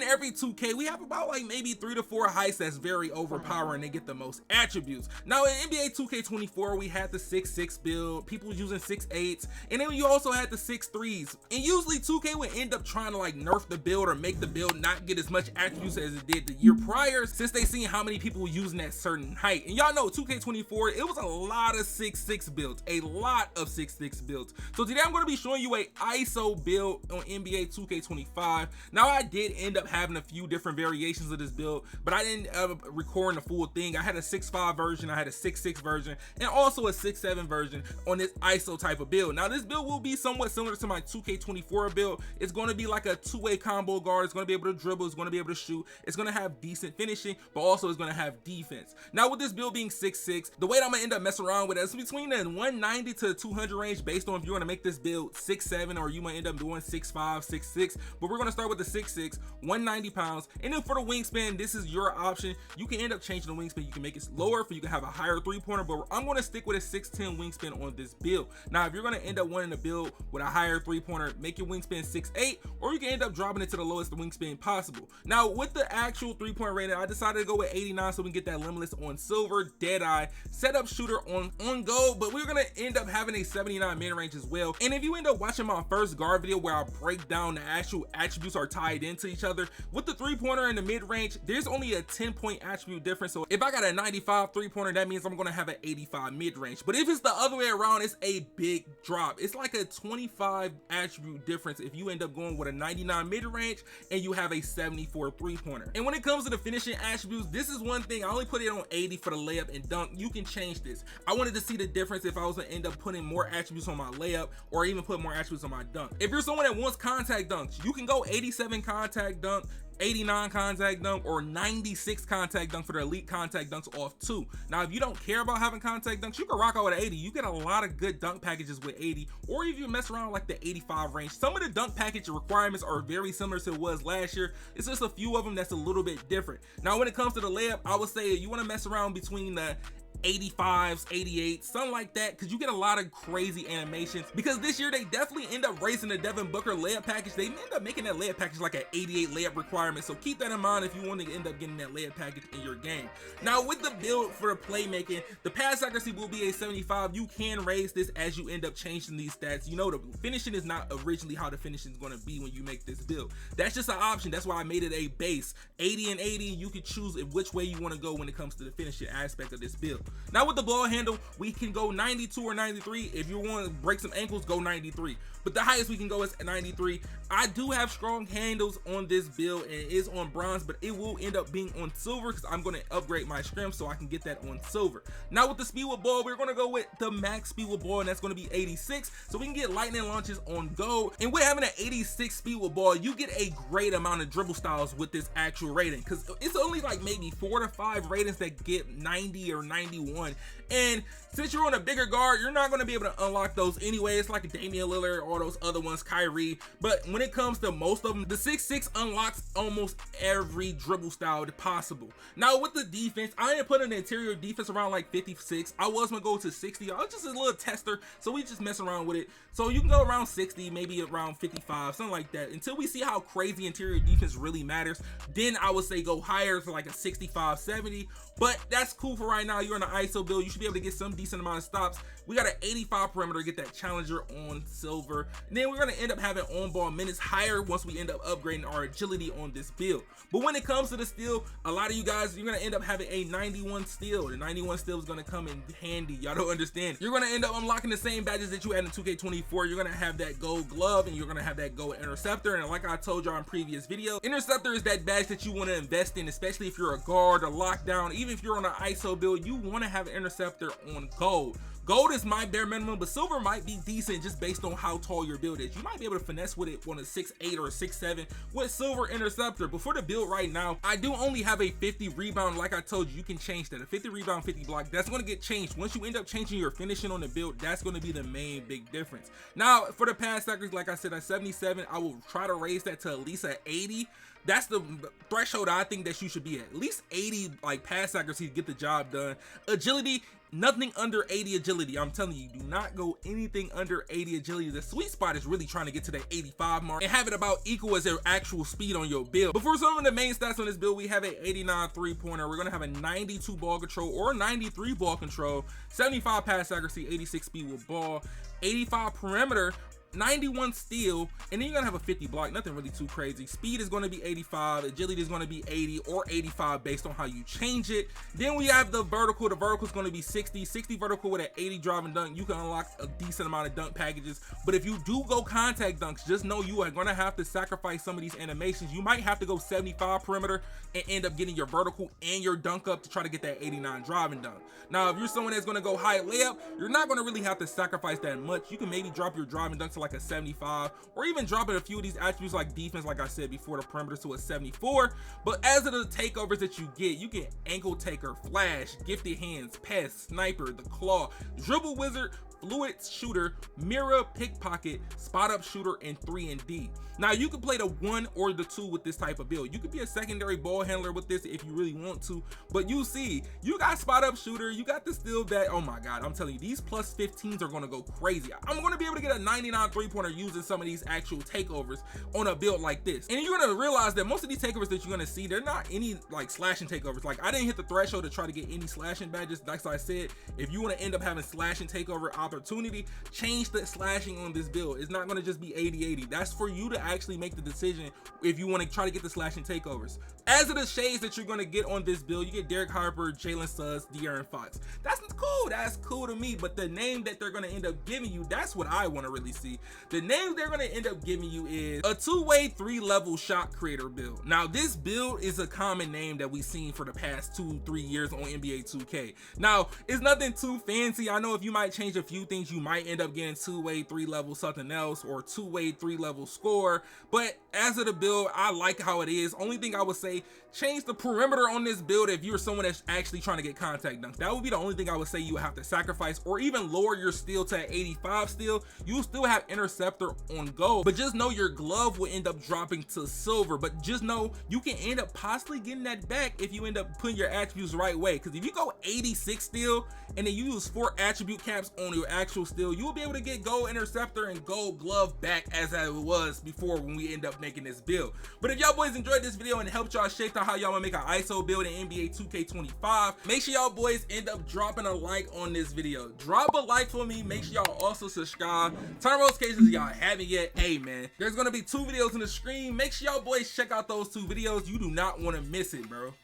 every 2K, we have about like maybe 3 to 4 heists that's very overpowering. They get the most attributes. Now in NBA 2K24, we had the 6'6" build, people using 6'8s, and then you also had the 6'3s. And usually 2K would end up trying to like nerf the build or make the build not get as much attributes as it did the year prior, since they seen how many people were using that certain height. And y'all know 2K24, it was a lot of 6'6 builds, a lot of 6'6 builds. So today I'm going to be showing you a ISO build on NBA 2K25. Now I did end up having a few different variations of this build, but I didn't record the full thing. I had a 6'5 version, I had a 6'6 version, and also a 6'7 version on this ISO type of build. Now this build will be somewhat similar to my 2K24 build. It's going to be like a two-way combo guard. It's going to be able to dribble, it's going to be able to shoot, it's going to have decent finishing, but also it's going to have defense. Now with this build being 6'6", the way that I'm going to end up messing around with it is between the 190 to 200 range, based on if you want to make this build 6'7" or you might end up doing 6'5", 6'6", but we're going to start with the 6'6", 190 pounds. And then for the wingspan, this is your option. You can end up changing the wingspan. You can make it lower for you can have a higher three-pointer, but I'm going to stick with a 6'10" wingspan on this build. Now if you're going to end up wanting to build with a higher three-pointer, make your wingspan 6'8", or you can end up dropping it to the lowest wingspan possible. Now with the actual three-point rating, I decided to go with 89 so we can get that limitless on silver, Deadeye, setup shooter on gold, but we're going to end up having a 79 mid-range as well. And if you end up watching my first guard video where I break down the actual attributes are tied into each other, with the three-pointer and the mid-range, there's only a 10-point attribute difference. So if I got a 95 three-pointer, that means I'm going to have an 85 mid-range. But if it's the other way around, it's a big drop. It's like a 25 attribute difference if you end up going with a 99 mid-range and you have a 74 three-pointer. And when it comes to the finishing attributes, this is one thing. I only put it on 80 for the layup and dunk. You can change this. I wanted to see the difference if I was to end up putting more attributes on my layup or even put more attributes on my dunk. If you're someone that wants contact dunks, you can go 87 contact dunk, 89 contact dunk, or 96 contact dunk for the elite contact dunks off too. Now if you don't care about having contact dunks, you can rock out with 80. You get a lot of good dunk packages with 80, or if you mess around like the 85 range. Some of the dunk package requirements are very similar to it was last year. It's just a few of them that's a little bit different. Now when it comes to the layup, I would say you want to mess around between the 85s, 88s, something like that, because you get a lot of crazy animations. Because this year they definitely end up raising the Devin Booker layup package. They end up making that layup package like an 88 layup requirement, so keep that in mind if you want to end up getting that layup package in your game. Now with the build for the playmaking, the pass accuracy will be a 75. You can raise this as you end up changing these stats. You know, the finishing is not originally how the finishing is going to be when you make this build. That's just an option. That's why I made it a base 80 and 80. You can choose which way you want to go when it comes to the finishing aspect of this build. Now with the ball handle, we can go 92 or 93. If you want to break some ankles, go 93. But the highest we can go is 93. I do have strong handles on this build, and it is on bronze, but it will end up being on silver because I'm going to upgrade my strength so I can get that on silver. Now with the speed with ball, we're going to go with the max speed with ball, and that's going to be 86, so we can get lightning launches on gold. And with having an 86 speed with ball, you get a great amount of dribble styles with this actual rating, because it's only like maybe 4 to 5 ratings that get 90 or 91. And since you're on a bigger guard, you're not going to be able to unlock those anyway. It's like a Damian Lillard, all those other ones, Kyrie. But when it comes to most of them, the 6'6 unlocks almost every dribble style possible. Now with the defense, I didn't put an interior defense around like 56. I was going to go to 60. I was just a little tester, so we just mess around with it. So you can go around 60, maybe around 55, something like that, until we see how crazy interior defense really matters. Then I would say go higher to like a 65, 70. But that's cool for right now. You're in an ISO build. You should be able to get some decent amount of stops. We got an 85 perimeter, get that challenger on silver. And then we're going to end up having on-ball minutes higher once we end up upgrading our agility on this build. But when it comes to the steal, a lot of you guys, you're going to end up having a 91 steal. The 91 steal is going to come in handy. Y'all don't understand. You're going to end up unlocking the same badges that you had in 2K24. You're going to have that gold glove, and you're going to have that gold interceptor. And like I told y'all in previous video, interceptor is that badge that you want to invest in, especially if you're a guard, a lockdown. Even if you're on an ISO build, you want to have an interceptor on gold. Gold is my bare minimum, but silver might be decent just based on how tall your build is. You might be able to finesse with it on a 6'8 or a 6'7 with silver interceptor. But for the build right now, I do only have a 50 rebound. Like I told you, you can change that. A 50 rebound, 50 block, that's going to get changed. Once you end up changing your finishing on the build, that's going to be the main big difference. Now, for the pass accuracy, like I said, at 77, I will try to raise that to at least at 80. That's the threshold I think that you should be at least 80, like pass accuracy to get the job done. Agility, Nothing under 80 agility. I'm telling you, do not go anything under 80 agility. The sweet spot is really trying to get to the 85 mark and have it about equal as their actual speed on your build. But for some of the main stats on this build, we have an 89 3-pointer. We're gonna have a 92 ball control or 93 ball control, 75 pass accuracy, 86 speed with ball, 85 perimeter, 91 steal, and then you're gonna have a 50 block. Nothing really too crazy. Speed is going to be 85, agility is going to be 80 or 85 based on how you change it. Then we have the vertical. The vertical is going to be 60 vertical with an 80 drive and dunk. You can unlock a decent amount of dunk packages, but if you do go contact dunks, just know you are going to have to sacrifice some of these animations. You might have to go 75 perimeter and end up getting your vertical and your dunk up to try to get that 89 drive and dunk. Now if you're someone that's going to go high layup, you're not going to really have to sacrifice that much. You can maybe drop your drive and dunk to like a 75, or even dropping a few of these attributes like defense, like I said before, the perimeter to a 74. But as of the takeovers that you get ankle taker, flash, gifted hands, pest, sniper, the claw, dribble wizard, fluid shooter, mirror, pickpocket, spot up shooter, and 3 and D. Now you can play the 1 or the 2 with this type of build. You could be a secondary ball handler with this if you really want to, but you see, you got spot up shooter, you got the steal back. Oh my god, I'm telling you, these plus 15s are gonna go crazy. I'm gonna be able to get a 99 3-pointer using some of these actual takeovers on a build like this. And you're gonna realize that most of these takeovers that you're gonna see, they're not any like slashing takeovers. Like, I didn't hit the threshold to try to get any slashing badges. Like I said, if you want to end up having slashing takeover opportunity, change the slashing on this build. It's not going to just be 80-80. That's for you to actually make the decision if you want to try to get the slashing takeovers. As of the shades that you're going to get on this build, you get Derek Harper, Jalen Suggs, De'Aaron Fox. That's cool. That's cool to me. But the name that they're going to end up giving you, that's what I want to really see. The name they're going to end up giving you is a 2-way 3-level shot creator build. Now this build is a common name that we've seen for the past 2-3 years on NBA 2K. Now it's nothing too fancy. I know if you might change a few things, you might end up getting 2-way 3-level something else, or 2-way 3-level score. But as of the build, I like how it is. Only thing I would say, change the perimeter on this build if you're someone that's actually trying to get contact dunks. That would be the only thing I would say you would have to sacrifice, or even lower your steal to an 85 steal. You'll still have interceptor on gold, but just know your glove will end up dropping to silver. But just know you can end up possibly getting that back if you end up putting your attributes the right way. Because if you go 86 steal and then you use 4 attribute caps on your actual steal, you will be able to get gold interceptor and gold glove back as it was before when we end up making this build. But if y'all boys enjoyed this video and it helped y'all shape out how y'all want to make an ISO build in NBA 2K25, make sure y'all boys end up dropping a like on this video. Drop a like for me. Make sure y'all also subscribe. Turn on notifications if y'all haven't yet. Hey man, there's gonna be 2 videos on the screen. Make sure y'all boys check out those 2 videos. You do not want to miss it, bro.